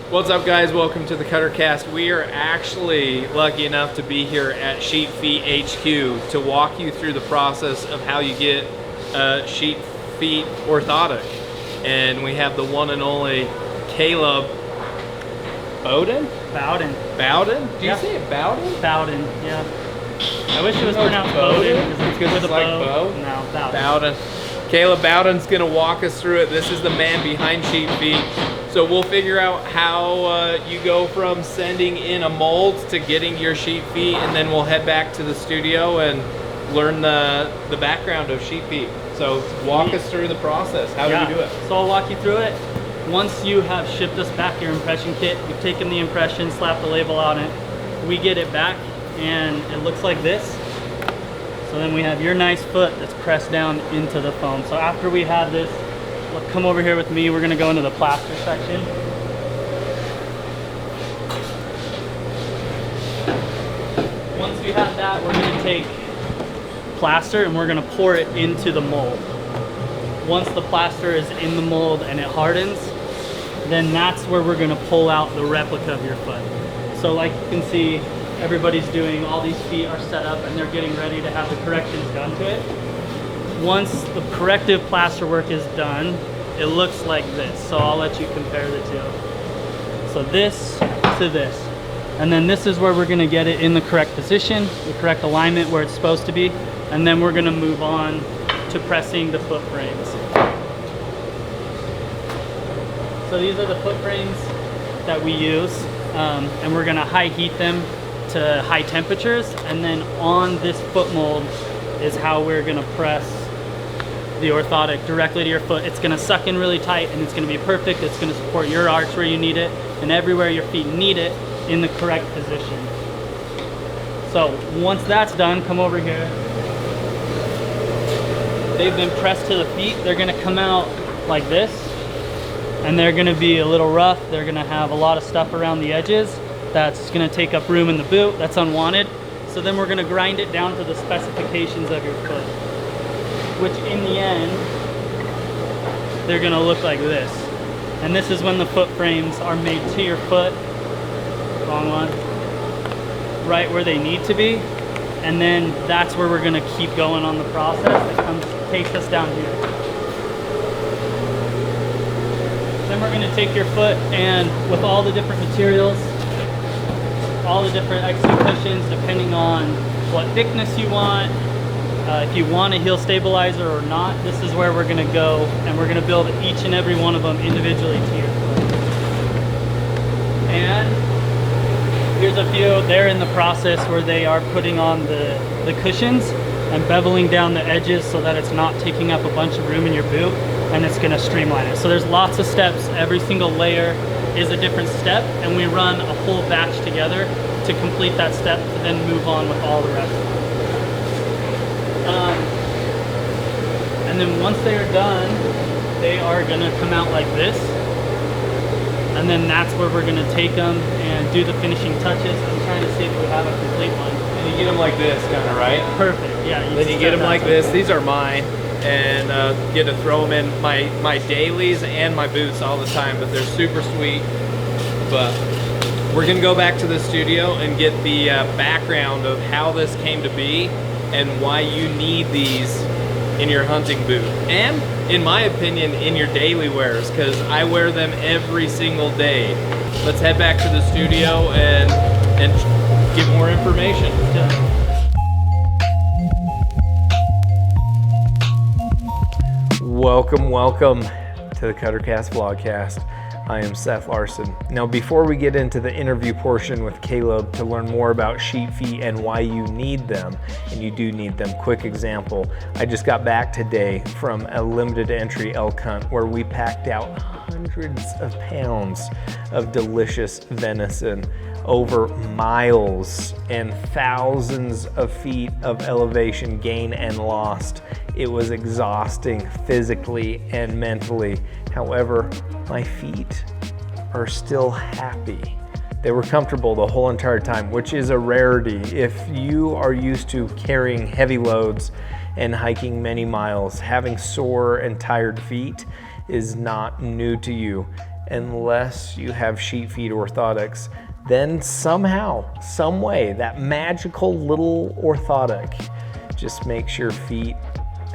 What's up, guys? Welcome to the Cuttercast. We are actually lucky enough to be here at Sheepfeet HQ to walk you through the process of how you get a Sheepfeet orthotic. And we have the one and only Caleb Bowden? Bowden. Bowden? Do you say it Bowden? Bowden, yeah. I wish it was pronounced Bowden because it's like bow? No, Bowden. Bowden. Caleb Bowden's gonna walk us through it. This is the man behind Sheepfeet. So we'll figure out how you go from sending in a mold to getting your Sheepfeet, and then we'll head back to the studio and learn the background of Sheepfeet. So walk us through the process. How do we do it? So I'll walk you through it. Once you have shipped us back your impression kit, you've taken the impression, slapped the label on it, we get it back and it looks like this. So then we have your nice foot that's pressed down into the foam. So after we have this, come over here with me, we're gonna go into the plaster section. Once we have that, we're gonna take plaster and we're gonna pour it into the mold. Once the plaster is in the mold and it hardens, then that's where we're gonna pull out the replica of your foot. So like you can see, everybody's doing, all these feet are set up and they're getting ready to have the corrections done to it. Once the corrective plaster work is done, it looks like this. So I'll let you compare the two. So this to this. And then this is where we're gonna get it in the correct position, the correct alignment where it's supposed to be. And then we're gonna move on to pressing the foot frames. So these are the foot frames that we use. And we're gonna high heat them to high temperatures. And then on this foot mold is how we're gonna press the orthotic directly to your foot. It's gonna suck in really tight and it's gonna be perfect. It's gonna support your arch where you need it and everywhere your feet need it in the correct position. So once that's done, come over here. They've been pressed to the feet. They're gonna come out like this and they're gonna be a little rough. They're gonna have a lot of stuff around the edges that's gonna take up room in the boot. That's unwanted. So then we're gonna grind it down to the specifications of your foot, which in the end, they're gonna look like this. And this is when the foot frames are made to your foot, wrong one, right where they need to be. And then that's where we're gonna keep going on the process. It takes us down here. Then we're gonna take your foot and with all the different materials, all the different XC cushions, depending on what thickness you want, if you want a heel stabilizer or not, this is where we're gonna go and we're gonna build each and every one of them individually to your foot. And here's a few. They're in the process where they are putting on the cushions and beveling down the edges so that it's not taking up a bunch of room in your boot and it's gonna streamline it. So there's lots of steps. Every single layer is a different step and we run a whole batch together to complete that step to then move on with all the rest. And then once they are done, they are gonna come out like this. And then that's where we're gonna take them and do the finishing touches. I'm trying to see if we have a complete one. And you get them like this, kind of, right? Perfect, yeah. Then you get them like this. These are mine. And get to throw them in my dailies and my boots all the time, but they're super sweet. But we're gonna go back to the studio and get the background of how this came to be and why you need these in your hunting boot. And in my opinion, in your daily wears, because I wear them every single day. Let's head back to the studio and get more information. Welcome to the Cuttercast Vlogcast. I am Seth Larson. Now, before we get into the interview portion with Caleb to learn more about Sheepfeet and why you need them, and you do need them, quick example. I just got back today from a limited entry elk hunt where we packed out hundreds of pounds of delicious venison over miles and thousands of feet of elevation gain and lost. It was exhausting physically and mentally. However, my feet are still happy. They were comfortable the whole entire time, which is a rarity. If you are used to carrying heavy loads and hiking many miles, having sore and tired feet is not new to you. unless you have Sheetfeet Orthotics, then somehow, some way, that magical little orthotic just makes your feet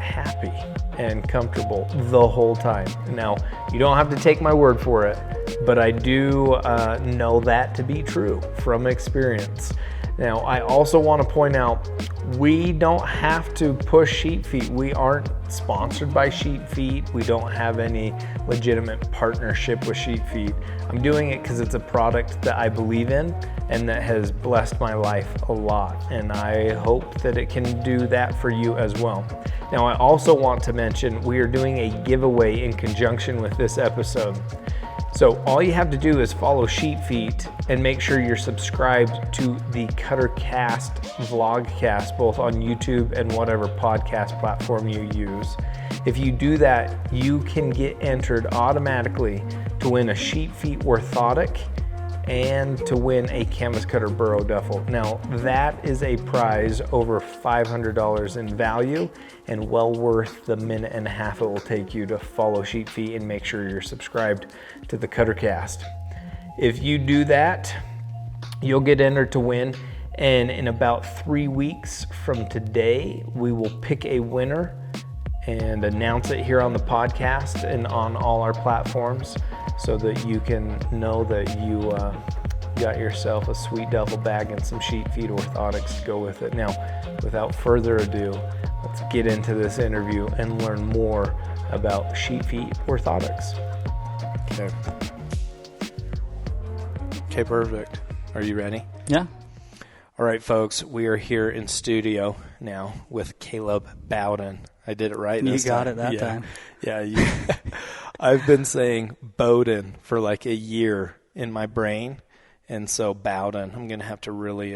happy and comfortable the whole time. Now, you don't have to take my word for it, but I do know that to be true from experience. Now, I also want to point out, we don't have to push Sheetfeet. We aren't sponsored by Sheetfeet. We don't have any legitimate partnership with Sheetfeet. I'm doing it because it's a product that I believe in and that has blessed my life a lot. And I hope that it can do that for you as well. Now, I also want to mention we are doing a giveaway in conjunction with this episode. So all you have to do is follow Sheetfeet and make sure you're subscribed to the Cuttercast vlogcast, both on YouTube and whatever podcast platform you use. If you do that, you can get entered automatically to win a Sheetfeet orthotic and to win a Canvas Cutter Burrow Duffel. Now, that is a prize over $500 in value and well worth the minute and a half it will take you to follow Sheetfeet and make sure you're subscribed to the Cuttercast. If you do that, you'll get entered to win, and in about 3 weeks from today, we will pick a winner and announce it here on the podcast and on all our platforms so that you can know that you got yourself a sweet duffel bag and some Sheetfeet orthotics to go with it. Now, without further ado, let's get into this interview and learn more about Sheetfeet orthotics. Okay, perfect. Are you ready? Yeah. All right, folks, we are here in studio now with Caleb Bowden. I did it right this time. You got it that time. Yeah, I've been saying Bowden for like a year in my brain, and so Bowden. I'm going to have to really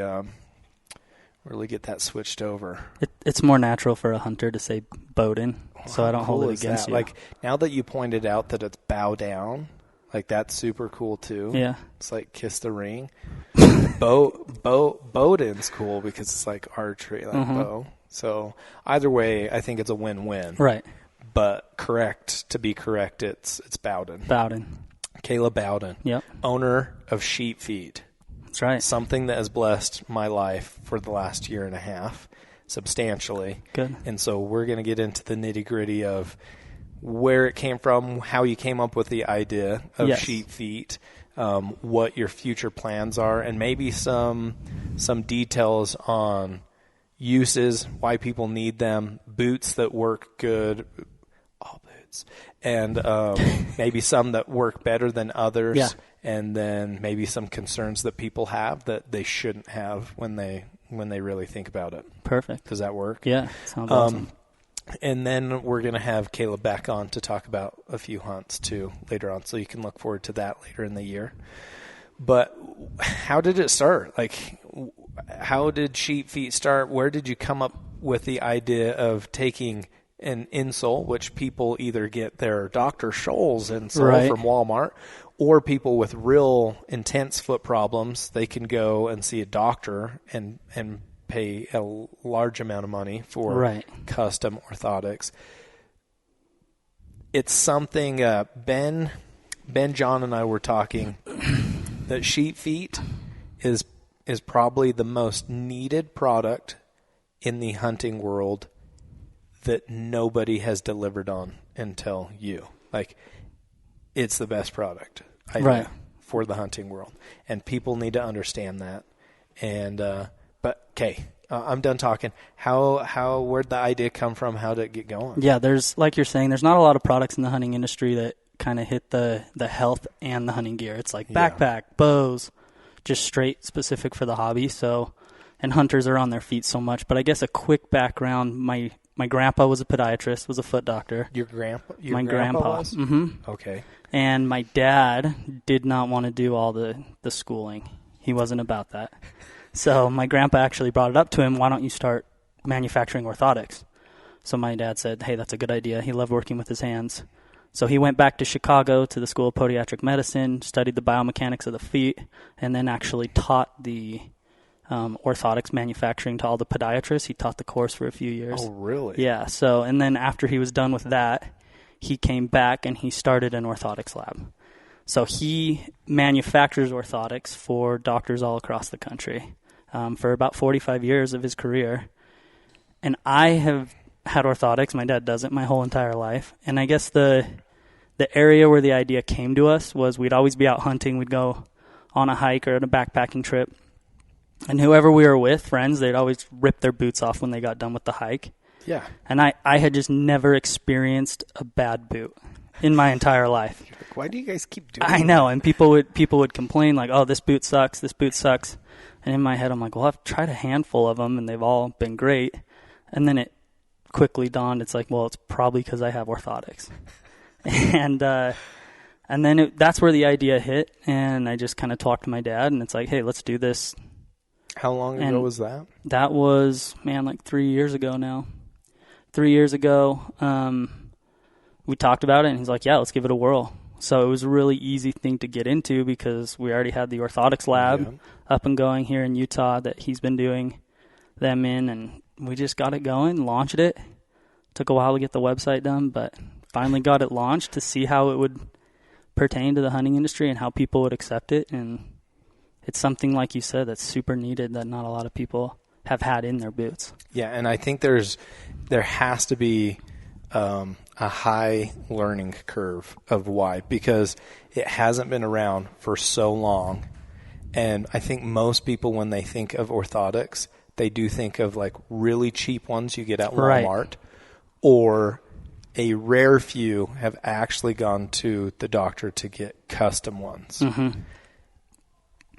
get that switched over. It's more natural for a hunter to say Bowden, so I don't hold it against you. Like, now that you pointed out that it's bow down, like, that's super cool too. Yeah. It's like kiss the ring. Bowden's cool because it's like archery, like bow. So either way, I think it's a win-win. Right. But to be correct, it's Bowden. Bowden. Caleb Bowden. Yep. Owner of Sheepfeet. That's right. Something that has blessed my life for the last year and a half substantially. Good. And so we're going to get into the nitty-gritty of where it came from, how you came up with the idea of Sheetfeet, what your future plans are, and maybe some details on uses, why people need them, boots that work good, all boots, and maybe some that work better than others, and then maybe some concerns that people have that they shouldn't have when they really think about it. Perfect. Does that work? Yeah, sounds awesome. And then we're going to have Caleb back on to talk about a few hunts too later on, so you can look forward to that later in the year. But how did it start? Like, how did Sheetfeet start? Where did you come up with the idea of taking an insole, which people either get their Dr. Scholl's insole from Walmart, or people with real intense foot problems, they can go and see a doctor and pay a large amount of money for custom orthotics. It's something Ben, John, and I were talking that Sheetfeet is probably the most needed product in the hunting world that nobody has delivered on until you. Like, it's the best product for the hunting world, and people need to understand that. And but okay, I'm done talking. Where'd the idea come from? How did it get going? Yeah, there's, like you're saying, there's not a lot of products in the hunting industry that kind of hit the health and the hunting gear. It's like backpack, bows, just straight specific for the hobby. So, and hunters are on their feet so much. But I guess a quick background: my grandpa was a podiatrist, was a foot doctor. Your grandpa? My grandpa was? Mm-hmm. Okay. And my dad did not want to do all the schooling. He wasn't about that. So my grandpa actually brought it up to him, why don't you start manufacturing orthotics? So my dad said, hey, that's a good idea. He loved working with his hands. So he went back to Chicago to the School of Podiatric Medicine, studied the biomechanics of the feet, and then actually taught the orthotics manufacturing to all the podiatrists. He taught the course for a few years. Oh, really? Yeah. So, and then after he was done with that, he came back and he started an orthotics lab. So he manufactures orthotics for doctors all across the country for about 45 years of his career. And I have had orthotics. My dad doesn't my whole entire life. And I guess the area where the idea came to us was we'd always be out hunting. We'd go on a hike or on a backpacking trip. And whoever we were with, friends, they'd always rip their boots off when they got done with the hike. Yeah. And I had just never experienced a bad boot in my entire life. Like, why do you guys keep doing I know, and people would complain like, "Oh, this boot sucks. This boot sucks." And in my head, I'm like, "Well, I've tried a handful of them, and they've all been great." And then it quickly dawned, it's like, well, it's probably because I have orthotics. And then that's where the idea hit, and I just kind of talked to my dad, and it's like, hey, let's do this. How long ago was that? That was, like 3 years ago now. 3 years ago, we talked about it, and he's like, yeah, let's give it a whirl. So it was a really easy thing to get into because we already had the orthotics lab up and going here in Utah that he's been doing them in, and we just got it going, launched it. Took a while to get the website done, but finally got it launched to see how it would pertain to the hunting industry and how people would accept it. And it's something, like you said, that's super needed that not a lot of people have had in their boots. Yeah, and I think there has to be a high learning curve of why, because it hasn't been around for so long. And I think most people, when they think of orthotics, they do think of like really cheap ones you get at Walmart, right, or a rare few have actually gone to the doctor to get custom ones. Mm-hmm.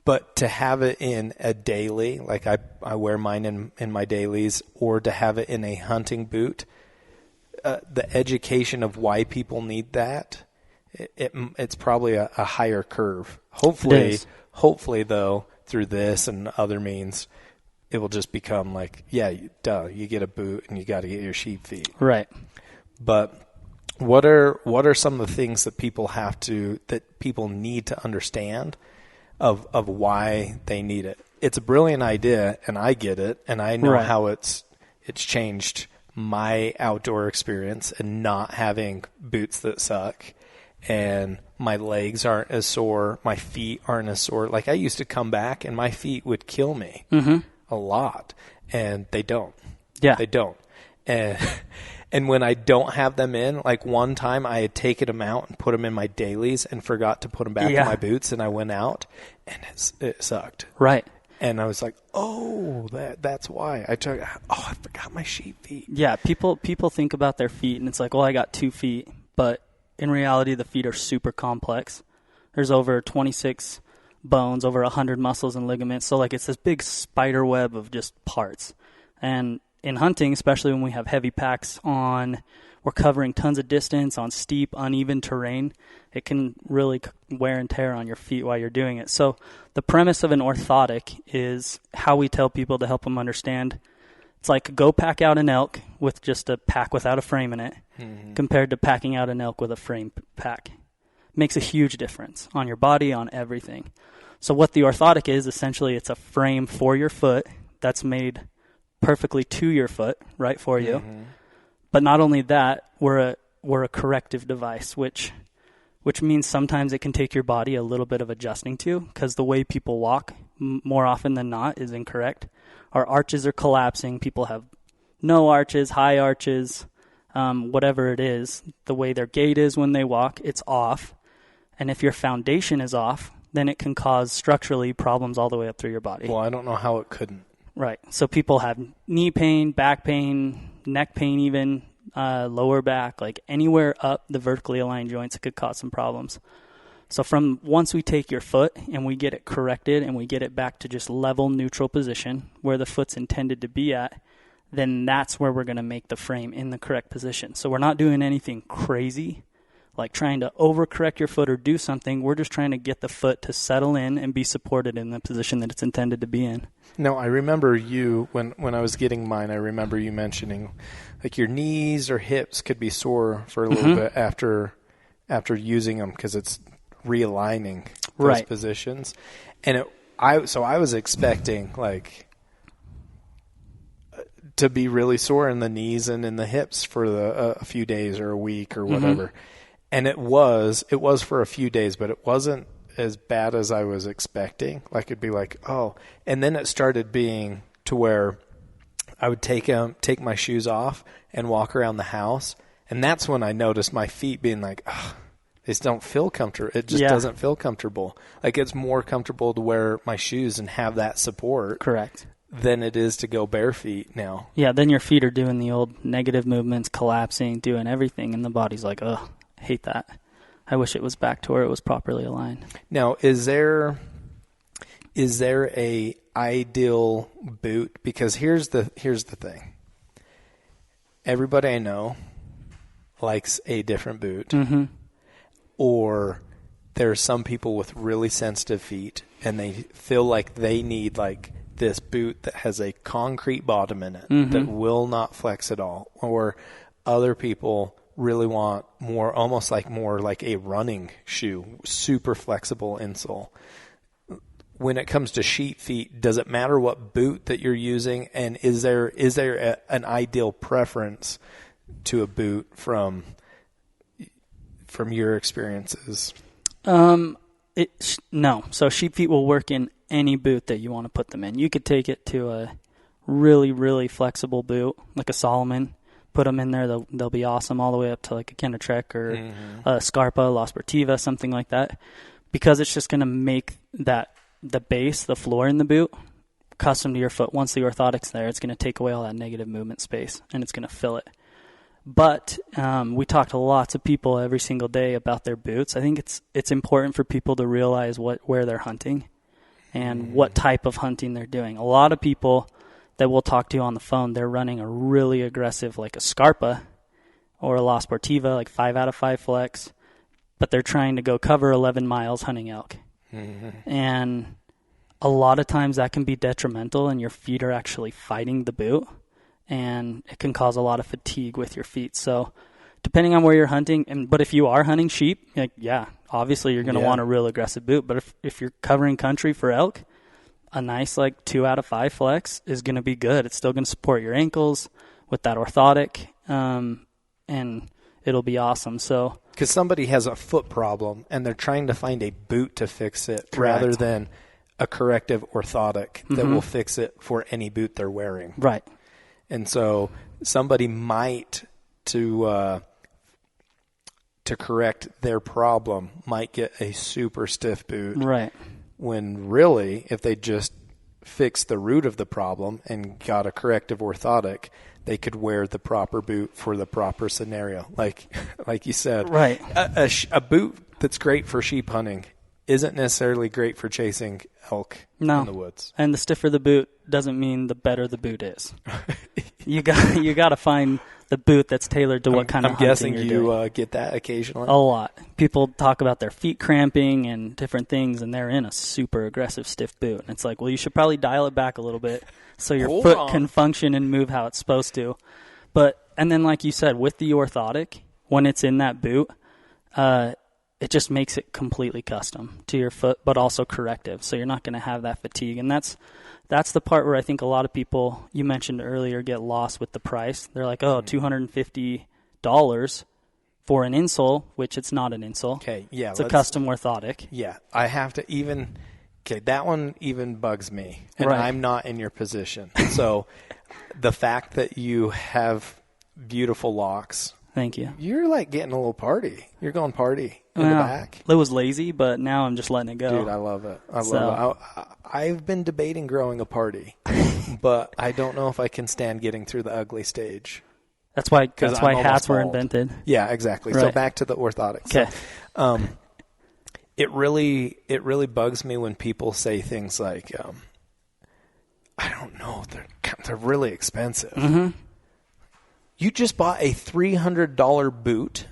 But to have it in a daily, like I wear mine in my dailies, or to have it in a hunting boot, the education of why people need that, it's probably a higher curve. Hopefully though, through this and other means, it will just become like, yeah, duh, you get a boot and you got to get your Sheepfeet. Right. But what are some of the things that people need to understand of why they need it? It's a brilliant idea, and I get it, and I know how it's changed my outdoor experience and not having boots that suck, and my legs aren't as sore, my feet aren't as sore. Like I used to come back and my feet would kill me a lot, and they don't. Yeah. They don't. And when I don't have them in, like one time I had taken them out and put them in my dailies and forgot to put them back in my boots, and I went out and it sucked. Right. And I was like, oh, that's why. I forgot my Sheepfeet. Yeah, people think about their feet, and it's like, well, I got 2 feet. But in reality, the feet are super complex. There's over 26 bones, over 100 muscles and ligaments. So, like, it's this big spider web of just parts. And in hunting, especially when we have heavy packs on, we're covering tons of distance on steep, uneven terrain. It can really wear and tear on your feet while you're doing it. So the premise of an orthotic is how we tell people to help them understand. It's like go pack out an elk with just a pack without a frame in it compared to packing out an elk with a frame pack. Makes a huge difference on your body, on everything. So what the orthotic is, essentially it's a frame for your foot that's made perfectly to your foot, right for you. Mm-hmm. But not only that, we're a corrective device, which means sometimes it can take your body a little bit of adjusting to, because the way people walk more often than not is incorrect. Our arches are collapsing. People have no arches, high arches, whatever it is. The way their gait is when they walk, it's off. And if your foundation is off, then it can cause structurally problems all the way up through your body. Well, I don't know how it couldn't. Right. So people have knee pain, back pain, neck pain even, lower back, like anywhere up the vertically aligned joints, it could cause some problems. So from once we take your foot and we get it corrected and we get it back to just level neutral position where the foot's intended to be at, then that's where we're going to make the frame in the correct position. So we're not doing anything crazy, like trying to overcorrect your foot or do something. We're just trying to get the foot to settle in and be supported in the position that it's intended to be in. No, I remember you, when I was getting mine, I remember you mentioning like your knees or hips could be sore for a little bit after using them because it's realigning those positions. And I was expecting like to be really sore in the knees and in the hips for a few days or a week or whatever. And it was for a few days, but it wasn't as bad as I was expecting. Like, it'd be like, oh, and then it started being to where I would take my shoes off and walk around the house. And that's when I noticed my feet being like, oh, these don't feel comfortable. It just doesn't feel comfortable. Like, it's more comfortable to wear my shoes and have that support. Correct. Than it is to go bare feet now. Yeah, then your feet are doing the old negative movements, collapsing, doing everything, and the body's like, ugh, I hate that. I wish it was back to where it was properly aligned. Now, is there a ideal boot? Because here's the thing. Everybody I know likes a different boot. Mm-hmm. Or there are some people with really sensitive feet, and they feel like they need like this boot that has a concrete bottom in it that will not flex at all. Or other people really want more like a running shoe, super flexible insole. When it comes to Sheetfeet, does it matter what boot that you're using? And is there an ideal preference to a boot from your experiences? No. So Sheepfeet will work in any boot that you want to put them in. You could take it to a really, really flexible boot, like a Solomon. Put them in there, they'll be awesome, all the way up to like a Kennetrek or a Scarpa, La Sportiva, something like that. Because it's just going to make the base, the floor in the boot, custom to your foot. Once the orthotic's there, it's going to take away all that negative movement space, and it's going to fill it. But we talk to lots of people every single day about their boots. I think it's important for people to realize where they're hunting and what type of hunting they're doing. A lot of people that we'll talk to on the phone, they're running a really aggressive, like a Scarpa or a La Sportiva, like 5 out of 5 flex, but they're trying to go cover 11 miles hunting elk. Mm-hmm. And a lot of times that can be detrimental, and your feet are actually fighting the boot, and it can cause a lot of fatigue with your feet. So depending on where you're hunting, but if you are hunting sheep, obviously you're going to want a real aggressive boot. But if you're covering country for elk, a nice like 2 out of 5 flex is going to be good. It's still going to support your ankles with that orthotic, and it'll be awesome. So because somebody has a foot problem and they're trying to find a boot to fix it, correct, rather than a corrective orthotic that will fix it for any boot they're wearing. Right. And so somebody might to correct their problem might get a super stiff boot. Right. When really, if they just fixed the root of the problem and got a corrective orthotic, they could wear the proper boot for the proper scenario. Like you said, right. A boot that's great for sheep hunting isn't necessarily great for chasing elk in the woods. And the stiffer the boot doesn't mean the better the boot is. You got to find the boot that's tailored to what kind of hunting you're doing. I'm guessing you get that occasionally. A lot. People talk about their feet cramping and different things, and they're in a super aggressive stiff boot. And it's like, well, you should probably dial it back a little bit so your foot can function and move how it's supposed to. And then like you said, with the orthotic, when it's in that boot, it just makes it completely custom to your foot, but also corrective. So you're not going to have that fatigue. And that's the part where I think a lot of people, you mentioned earlier, get lost with the price. They're like, oh, $250 for an insole, which it's not an insole. Okay, yeah. It's a custom orthotic. Yeah, I have to that one even bugs me. And right. I'm not in your position. So the fact that you have beautiful locks. Thank you. You're like getting a little party. You're going party in the back. It was lazy, but now I'm just letting it go. Dude, I love it. I've been debating growing a party, but I don't know if I can stand getting through the ugly stage. That's why hats were invented. Yeah, exactly. Right. So back to the orthotics. Okay. So, it really bugs me when people say things like, I don't know, they're really expensive. Mm-hmm. You just bought a $300 boot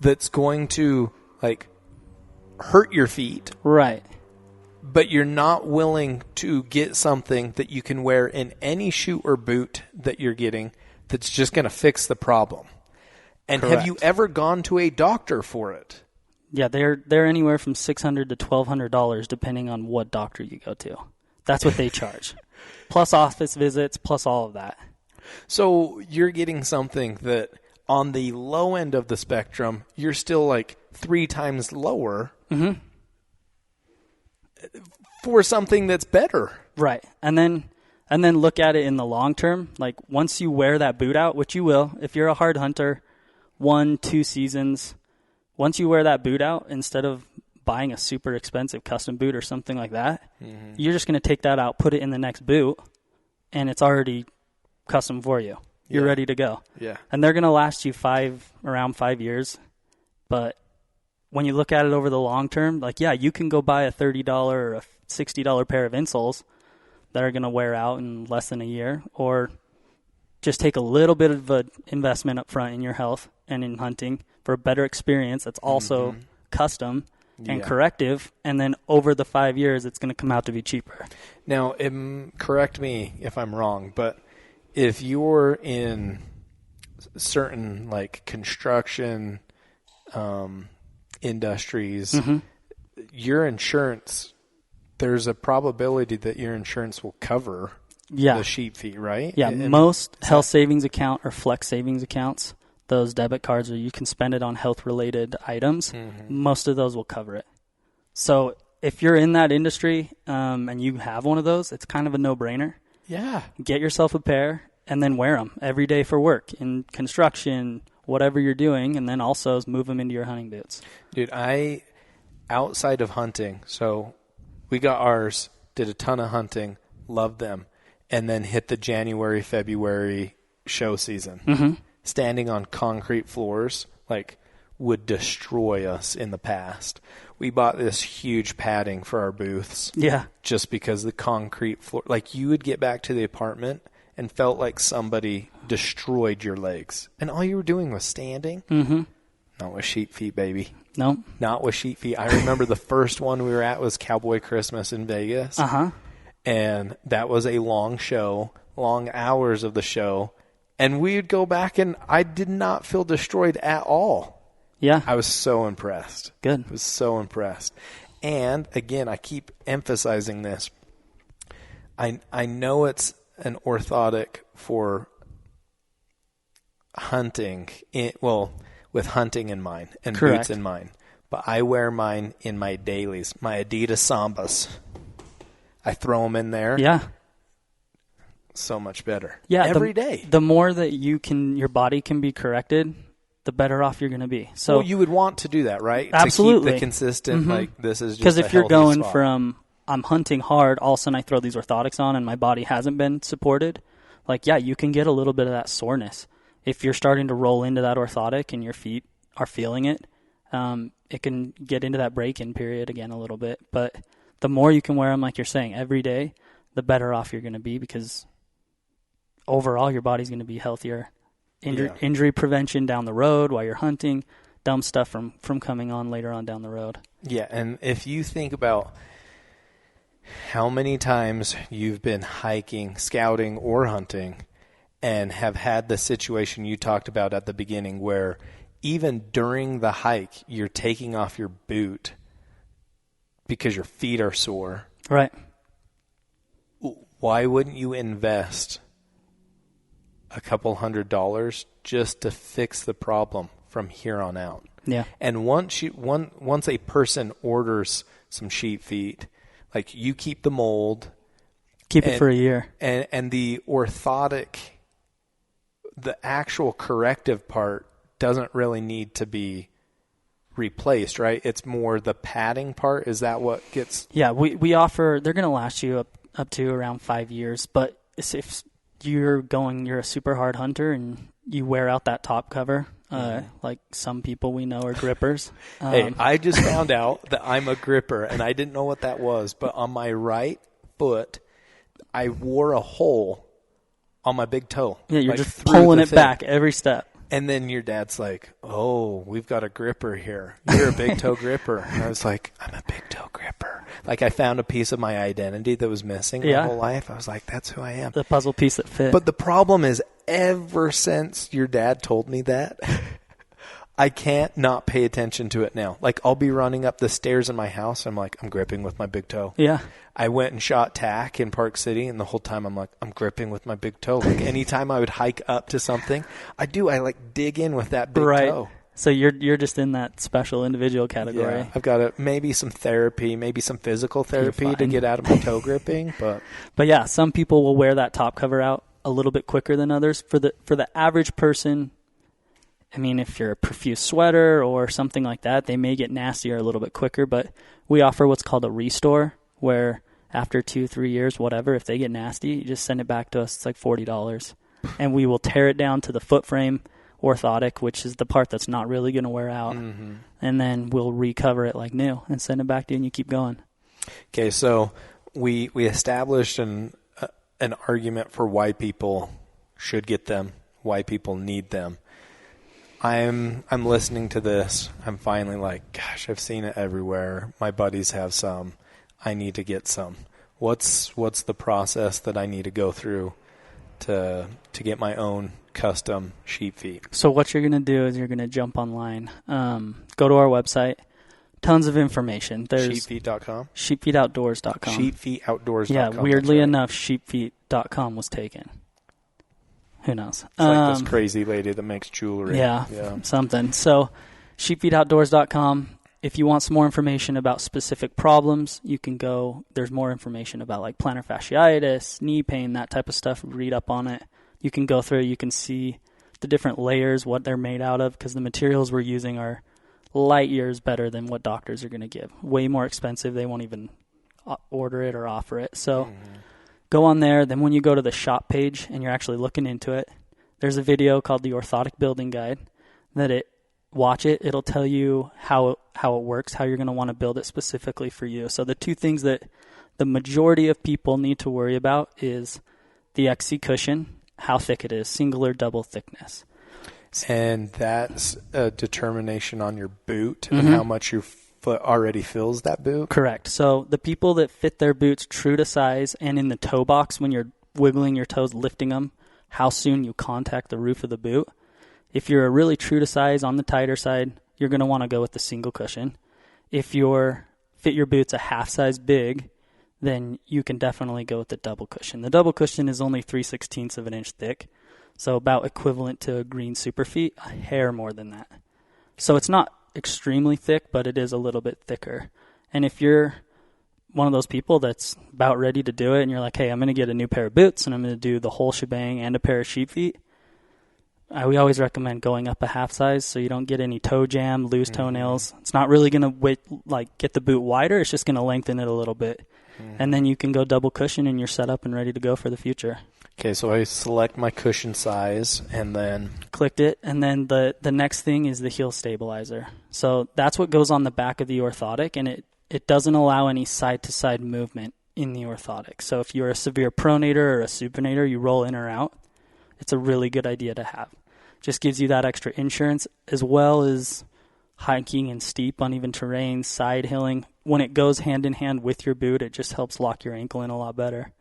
that's going to like hurt your feet. Right. But you're not willing to get something that you can wear in any shoe or boot that you're getting that's just going to fix the problem. And correct. Have you ever gone to a doctor for it? Yeah, they're anywhere from $600 to $1,200 depending on what doctor you go to. That's what they charge. Plus office visits, plus all of that. So you're getting something that on the low end of the spectrum, you're still like 3 times lower for something that's better. Right. And then look at it in the long term. Like once you wear that boot out, which you will, if you're a hard hunter, 1-2 seasons, once you wear that boot out, instead of buying a super expensive custom boot or something like that, you're just going to take that out, put it in the next boot, and it's already custom for you. You're ready to go. Yeah. And they're going to last you around 5 years. But when you look at it over the long term, like, yeah, you can go buy a $30 or a $60 pair of insoles that are going to wear out in less than a year, or just take a little bit of an investment up front in your health and in hunting for a better experience that's also custom and corrective, and then over the 5 years, it's going to come out to be cheaper. Now, correct me if I'm wrong, but if you're in certain like construction industries, your insurance, there's a probability that your insurance will cover the Sheepfeet, right? Yeah, most health savings account or flex savings accounts, those debit cards where you can spend it on health-related items, most of those will cover it. So if you're in that industry and you have one of those, it's kind of a no-brainer. Yeah. Get yourself a pair and then wear them every day for work, in construction, whatever you're doing, and then also move them into your hunting boots. Dude, outside of hunting, so we got ours, did a ton of hunting, loved them, and then hit the January, February show season. Standing on concrete floors, like, would destroy us in the past. We bought this huge padding for our booths. Yeah. Just because the concrete floor, like, you would get back to the apartment and felt like somebody destroyed your legs. And all you were doing was standing. Not with Sheepfeet, baby. No. Not with Sheepfeet. I remember the first one we were at was Cowboy Christmas in Vegas. And that was a long show, long hours of the show. And we'd go back, and I did not feel destroyed at all. Yeah. I was so impressed. Good. I was so impressed. And, again, I keep emphasizing this. I know it's an orthotic for hunting, with hunting in mind and boots in mind. But I wear mine in my dailies, my Adidas Sambas. I throw them in there. Yeah. So much better. Yeah. Every day. The more that your body can be corrected, the better off you're going to be. So you would want to do that, right? Absolutely. To keep the consistent, like, this is just because if you're healthy going spot. from, I'm hunting hard, all of a sudden I throw these orthotics on and my body hasn't been supported, like, yeah, you can get a little bit of that soreness. If you're starting to roll into that orthotic and your feet are feeling it, it can get into that break-in period again a little bit. But the more you can wear them, like you're saying, every day, the better off you're going to be, because overall your body's going to be healthier. Injury prevention down the road while you're hunting, dumb stuff from coming on later on down the road. Yeah, and if you think about how many times you've been hiking, scouting, or hunting, and have had the situation you talked about at the beginning where even during the hike, you're taking off your boot because your feet are sore. Right. Why wouldn't you invest a couple $100 just to fix the problem from here on out? Yeah. And once a person orders some Sheepfeet, like, you keep the mold. Keep it for a year. And the orthotic, the actual corrective part doesn't really need to be replaced, right? It's more the padding part. Is that what gets... Yeah, we offer, they're going to last you up to around 5 years, but if you're a super hard hunter and you wear out that top cover, like some people we know are grippers. Hey, I just found out that I'm a gripper, and I didn't know what that was, but on my right foot, I wore a hole on my big toe. Yeah, you're just pulling it back every step. And then your dad's like, oh, we've got a gripper here. You're a big toe gripper. And I was like, I'm a big toe gripper. Like, I found a piece of my identity that was missing my whole life. I was like, that's who I am. The puzzle piece that fit. But the problem is, ever since your dad told me that, I can't not pay attention to it now. Like, I'll be running up the stairs in my house. I'm like, I'm gripping with my big toe. Yeah. I went and shot tack in Park City, and the whole time I'm like, I'm gripping with my big toe. Like, anytime I would hike up to something, I like dig in with that big toe. So you're just in that special individual category. Yeah, I've got maybe some therapy, maybe some physical therapy to get out of my toe gripping. But yeah, some people will wear that top cover out a little bit quicker than others. For the average person, I mean, if you're a profuse sweater or something like that, they may get nastier a little bit quicker, but we offer what's called a restore, where after 2-3 years, whatever, if they get nasty, you just send it back to us. It's like $40. And we will tear it down to the foot frame orthotic, which is the part that's not really going to wear out. Mm-hmm. And then we'll recover it like new and send it back to you, and you keep going. Okay, so we established an argument for why people should get them, why people need them. I'm listening to this. I'm finally like, gosh, I've seen it everywhere. My buddies have some. I need to get some. What's the process that I need to go through to get my own custom sheep feet? So what you're going to do is you're going to jump online, go to our website. Tons of information. There's Sheepfeet.com? Sheepfeetoutdoors.com. Sheepfeetoutdoors.com. Yeah, weirdly enough, Sheepfeet.com was taken. Who knows? It's like this crazy lady that makes jewelry. Yeah, something. So sheepfeetoutdoors.com. If you want some more information about specific problems, you can go. There's more information about like plantar fasciitis, knee pain, that type of stuff. Read up on it. You can go through. You can see the different layers, what they're made out of, because the materials we're using are light years better than what doctors are going to give. Way more expensive. They won't even order it or offer it. So go on there. Then when you go to the shop page and you're actually looking into it, there's a video called the Orthotic Building Guide watch it. It'll tell you how it works, how you're going to want to build it specifically for you. So the two things that the majority of people need to worry about is the XC cushion, how thick it is, single or double thickness. And that's a determination on your boot and how much your foot already fills that boot? Correct. So the people that fit their boots true to size and in the toe box when you're wiggling your toes, lifting them, how soon you contact the roof of the boot. If you're really true to size on the tighter side, you're going to want to go with the single cushion. If you fit your boots a half size big, then you can definitely go with the double cushion. The double cushion is only 3/16 of an inch thick, so about equivalent to a green Superfeet, a hair more than that. So it's not extremely thick, but it is a little bit thicker. And if you're one of those people that's about ready to do it and you're like, hey, I'm going to get a new pair of boots and I'm going to do the whole shebang and a pair of sheep feet, we always recommend going up a half size so you don't get any toe jam, loose toenails. It's not really going to get the boot wider. It's just going to lengthen it a little bit. And then you can go double cushion and you're set up and ready to go for the future. Okay, so I select my cushion size and then... Clicked it, and then the next thing is the heel stabilizer. So that's what goes on the back of the orthotic, and it doesn't allow any side-to-side movement in the orthotic. So if you're a severe pronator or a supinator, you roll in or out, it's a really good idea to have. Just gives you that extra insurance, as well as hiking and steep, uneven terrain, side hilling. When it goes hand in hand with your boot, it just helps lock your ankle in a lot better.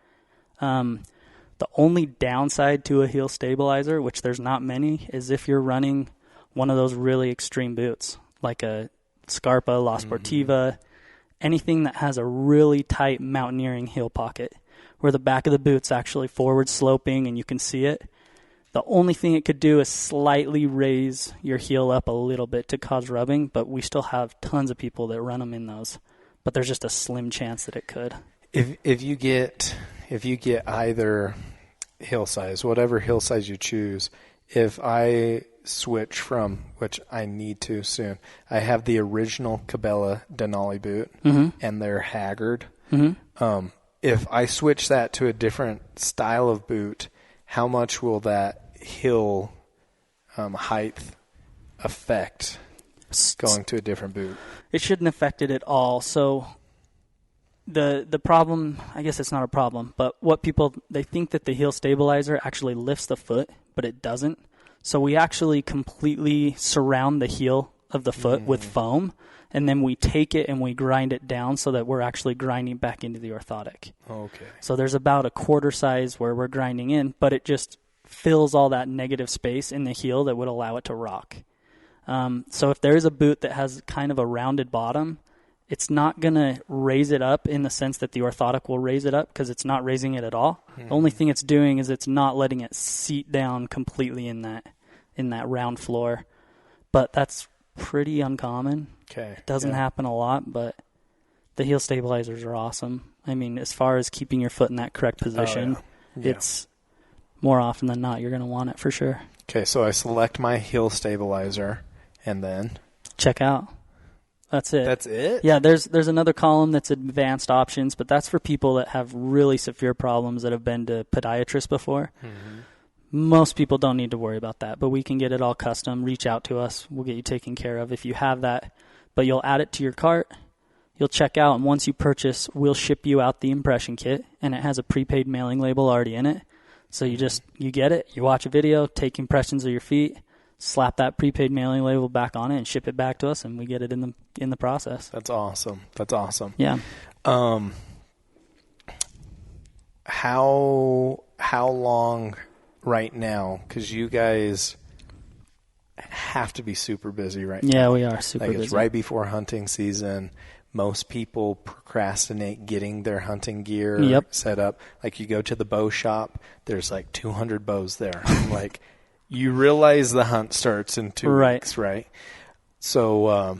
The only downside to a heel stabilizer, which there's not many, is if you're running one of those really extreme boots, like a Scarpa, La Sportiva, anything that has a really tight mountaineering heel pocket, where the back of the boot's actually forward sloping and you can see it. The only thing it could do is slightly raise your heel up a little bit to cause rubbing, but we still have tons of people that run them in those. But there's just a slim chance that it could. If you get either heel size, whatever heel size you choose, if I switch from, which I need to soon, I have the original Cabela Denali boot, and they're haggard. If I switch that to a different style of boot, how much will that heel height affect going to a different boot? It shouldn't affect it at all. So the problem, I guess it's not a problem, but what people, they think that the heel stabilizer actually lifts the foot, but it doesn't. So we actually completely surround the heel of the foot with foam, and then we take it and we grind it down so that we're actually grinding back into the orthotic. Okay. So there's about a quarter size where we're grinding in, but it just fills all that negative space in the heel that would allow it to rock. So if there is a boot that has kind of a rounded bottom, it's not going to raise it up in the sense that the orthotic will raise it up, because it's not raising it at all. The only thing it's doing is it's not letting it seat down completely in that round floor. But that's pretty uncommon. Okay. It doesn't happen a lot, but the heel stabilizers are awesome. I mean, as far as keeping your foot in that correct position, it's more often than not, you're going to want it for sure. Okay, so I select my heel stabilizer and then check out. That's it. That's it? Yeah, there's another column that's advanced options, but that's for people that have really severe problems that have been to podiatrists before. Mm-hmm. Most people don't need to worry about that, but we can get it all custom. Reach out to us. We'll get you taken care of if you have that. But you'll add it to your cart. You'll check out, and once you purchase, we'll ship you out the impression kit, and it has a prepaid mailing label already in it. So you get it, you watch a video, take impressions of your feet, slap that prepaid mailing label back on it, and ship it back to us, and we get it in the process. That's awesome. That's awesome. Yeah. How long right now? Because you guys have to be super busy right now. Yeah, we are super busy. It's right before hunting season. Most people procrastinate getting their hunting gear set up. Like, you go to the bow shop, there's like 200 bows there. I'm like, you realize the hunt starts in 2 weeks, right? So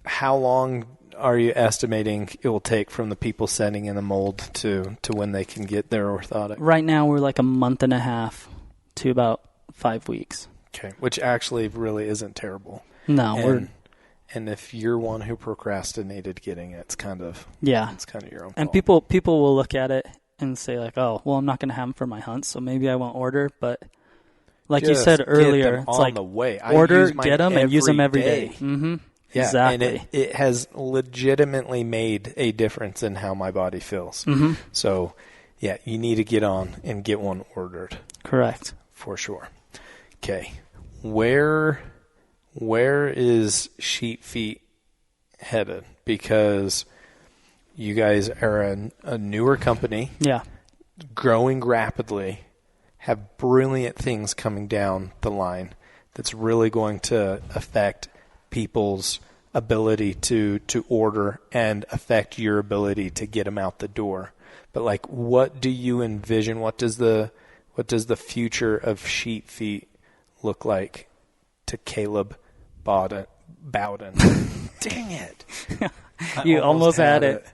how long are you estimating it will take from the people sending in the mold to when they can get their orthotic? Right now, we're like a month and a half to about 5 weeks. Okay, which actually really isn't terrible. No, and if you're one who procrastinated getting it, it's kind of your own fault. And people will look at it and say like, oh, well, I'm not going to have them for my hunt, so maybe I won't order. But like you said earlier, it's like the way. Order, get them, and use them every day. Mm-hmm. Yeah, exactly. And it has legitimately made a difference in how my body feels. Mm-hmm. So, yeah, you need to get on and get one ordered. Correct. For sure. Okay. Where is Sheetfeet headed? Because you guys are a newer company. Yeah. Growing rapidly, have brilliant things coming down the line that's really going to affect people's ability to order and affect your ability to get them out the door. But like, what do you envision? What does the future of Sheetfeet look like to Caleb Bowden? Dang it. You almost had it.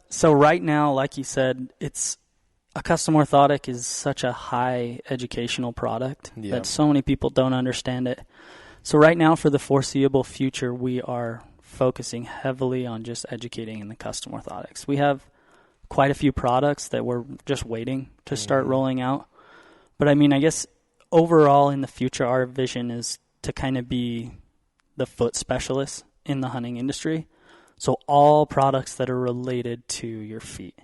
So right now, like you said, a custom orthotic is such a high educational product that so many people don't understand it. So right now, for the foreseeable future, we are focusing heavily on just educating in the custom orthotics. We have quite a few products that we're just waiting to start rolling out. But I mean, I guess overall in the future, our vision is to kind of be the foot specialist in the hunting industry. So all products that are related to your feet,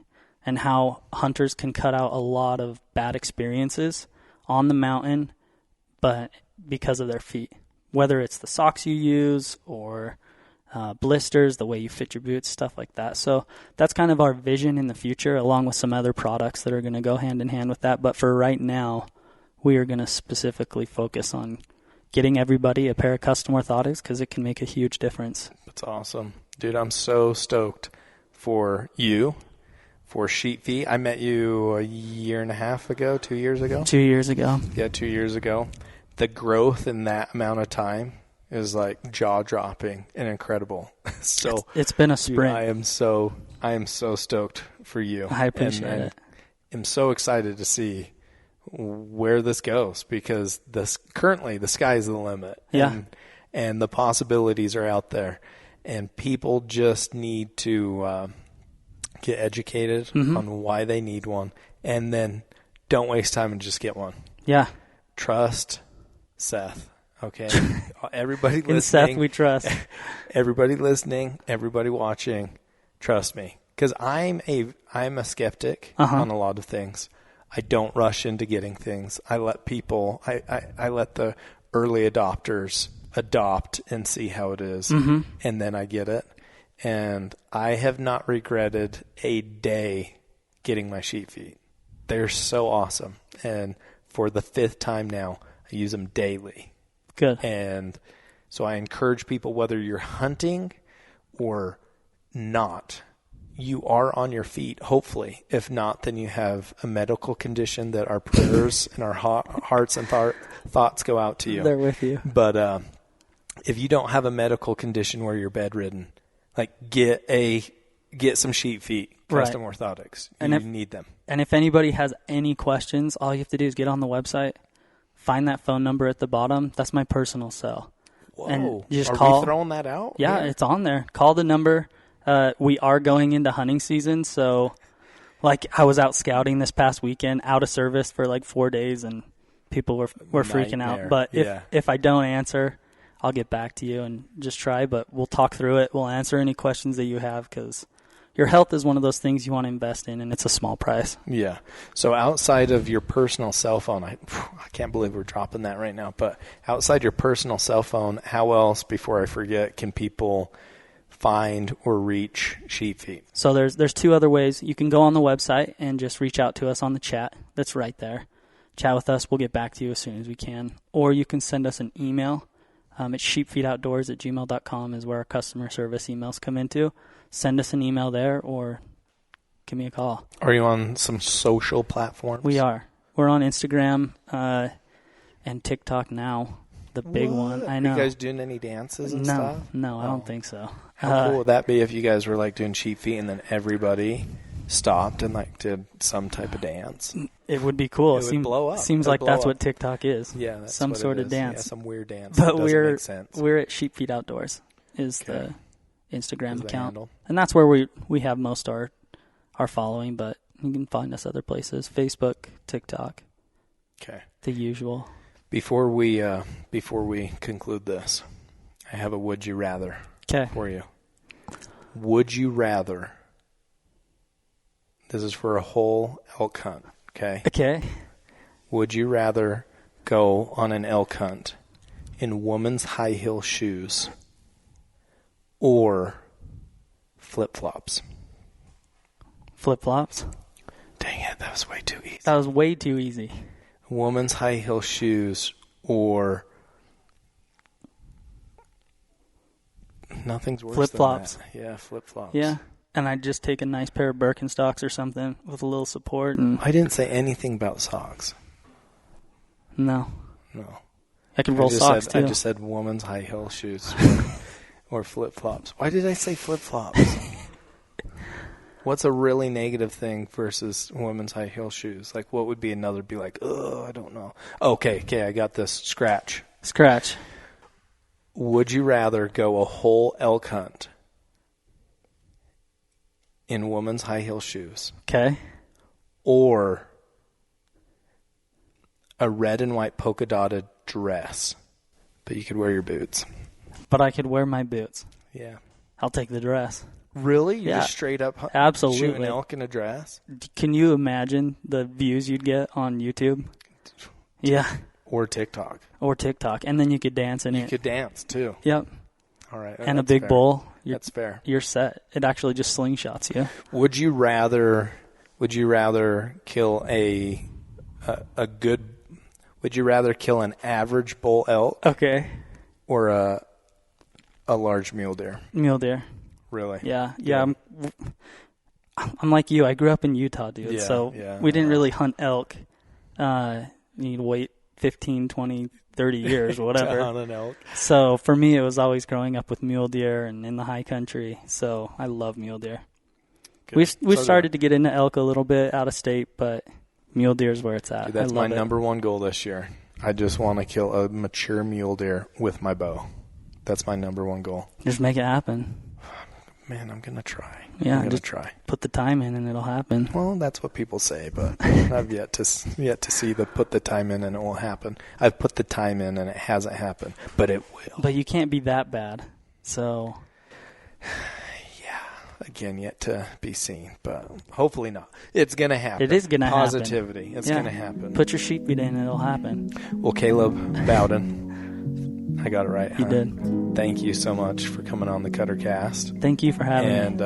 and how hunters can cut out a lot of bad experiences on the mountain, but because of their feet. Whether it's the socks you use or blisters, the way you fit your boots, stuff like that. So that's kind of our vision in the future, along with some other products that are going to go hand in hand with that. But for right now, we are going to specifically focus on getting everybody a pair of custom orthotics, because it can make a huge difference. That's awesome. Dude, I'm so stoked for you, for Sheetfeet. I met you a year and a half ago, 2 years ago? 2 years ago. Yeah, 2 years ago. The growth in that amount of time is like jaw-dropping and incredible. So it's been a sprint. Dude, I am so stoked for you. I appreciate it. I'm so excited to see where this goes, because currently the sky's the limit. Yeah. And the possibilities are out there. And people just need to get educated on why they need one. And then don't waste time and just get one. Yeah. Trust Seth. Okay. Everybody listening. In Seth we trust. Everybody listening, everybody watching, trust me. Because I'm a skeptic on a lot of things. I don't rush into getting things. I let people, I let the early adopters adopt and see how it is. And then I get it. And I have not regretted a day getting my Sheetfeet. They're so awesome. And for the 5th time now, I use them daily. Good. And so I encourage people, whether you're hunting or not, you are on your feet, hopefully. If not, then you have a medical condition that our prayers and our hearts and thoughts go out to you. They're with you. But if you don't have a medical condition where you're bedridden, like get some Sheepfeet Custom Orthotics. You need them. And if anybody has any questions, all you have to do is get on the website, find that phone number at the bottom. That's my personal cell. Whoa. And you just Are call. we throwing that out? Yeah, it's on there. Call the number. We are going into hunting season, so like I was out scouting this past weekend, out of service for like 4 days, and people were freaking out. But if I don't answer, I'll get back to you and just try. But we'll talk through it. We'll answer any questions that you have, because your health is one of those things you want to invest in, and it's a small price. Yeah. So outside of your personal cell phone, I can't believe we're dropping that right now, but outside your personal cell phone, how else, before I forget, can people find or reach Sheepfeet? So there's 2 other ways. You can go on the website and just reach out to us on the chat. That's right there. Chat with us. We'll get back to you as soon as we can. Or you can send us an email. It's sheepfeetoutdoors@gmail.com is where our customer service emails come into. Send us an email there or give me a call. Are you on some social platforms? We are. We're on Instagram and TikTok now. The big one. I know. Are you guys doing any dances and stuff? No, I don't think so. How cool would that be if you guys were like doing Sheepfeet and then everybody stopped and like did some type of dance? It would be cool. It would blow up. Seems like that's what TikTok is. Yeah, that's some what sort it of is. dance. Yeah, some weird dance. But that doesn't make sense. We're at Sheepfeet Outdoors is the Instagram account, handle. And that's where we have most our following. But you can find us other places: Facebook, TikTok. Okay. The usual. Before we conclude this, I have a would you rather for you. Would you rather? This is for a whole elk hunt. Okay. Okay. Would you rather go on an elk hunt in woman's high heel shoes or flip-flops? Flip-flops? Dang it, that was way too easy. That was way too easy. Woman's high heel shoes or nothing's worse flip-flops. than that. Yeah, flip-flops. Yeah. And I'd just take a nice pair of Birkenstocks or something with a little support. And I didn't say anything about socks. No. No. I can roll socks too. I just said woman's high heel shoes or flip-flops. Why did I say flip-flops? What's a really negative thing versus women's high heel shoes? Like, what would be another? Be like, oh, I don't know. Okay, I got this. Scratch. Would you rather go a whole elk hunt in women's high heel shoes? Okay. Or a red and white polka dotted dress, but you could wear your boots? But I could wear my boots. Yeah. I'll take the dress. Really? You Yeah. just straight up Absolutely. shoot an elk in a dress? Can you imagine the views you'd get on YouTube? Yeah. Or TikTok. And then you could dance in it. You could dance, too. Yep. All right. And a big bowl. That's fair. You're set. It actually just slingshots you. Would you rather kill would you rather kill an average bull elk Okay. or a large mule deer? Mule deer. Really? Yeah. I'm like you. I grew up in Utah, dude. We didn't really hunt elk. You'd wait 15, 20, 30 years or whatever. To hunt an elk. So for me, it was always growing up with mule deer and in the high country. So I love mule deer. Good. We've started to get into elk a little bit out of state, but mule deer is where it's at. Dude, that's my number one goal this year. I just want to kill a mature mule deer with my bow. That's my number one goal. Just make it happen. Man, I'm going to try. Yeah, I'm going to just try. Put the time in and it'll happen. Well, that's what people say, but I've yet to see the put the time in and it will happen. I've put the time in and it hasn't happened, but it will. But you can't be that bad. So yeah, again, yet to be seen, but hopefully not. It's going to happen. It is going to happen. Positivity. It's going to happen. Put your Sheepfeet in and it'll happen. Well, Caleb Bowden, I got it right. You did. Thank you so much for coming on the Cutter Cast. Thank you for having me. And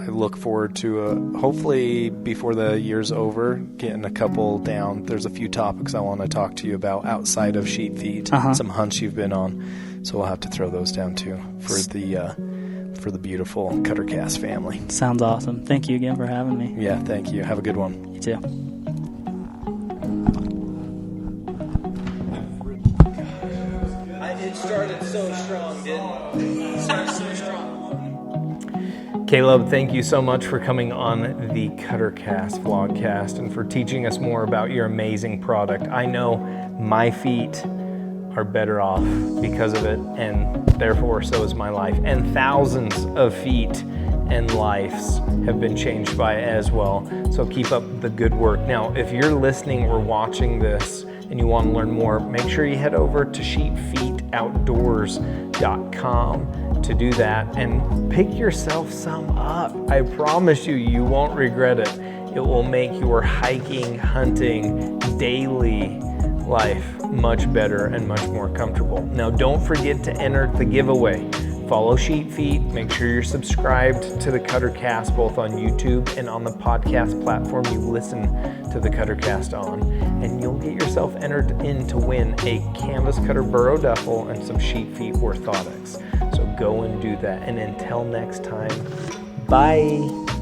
I look forward to hopefully before the year's over, getting a couple down. There's a few topics I want to talk to you about outside of Sheetfeet, some hunts you've been on. So we'll have to throw those down too for the beautiful Cutter Cast family. Sounds awesome. Thank you again for having me. Yeah, thank you. Have a good one. You too. It started so strong, didn't it? It started so strong. Caleb, thank you so much for coming on the Cutter Cast vlogcast and for teaching us more about your amazing product. I know my feet are better off because of it, and therefore so is my life. And thousands of feet and lives have been changed by it as well. So keep up the good work. Now, if you're listening or watching this and you want to learn more, make sure you head over to sheepfeetoutdoors.com to do that and pick yourself some up. I promise you won't regret it. It will make your hiking, hunting, daily life much better and much more comfortable. Now, don't forget to enter the giveaway. Follow Sheetfeet. Make sure you're subscribed to the Cutter Cast both on YouTube and on the podcast platform you listen to the Cutter Cast on, and you'll get yourself entered in to win a canvas cutter burrow duffel and some Sheetfeet orthotics. So go and do that. And until next time, bye.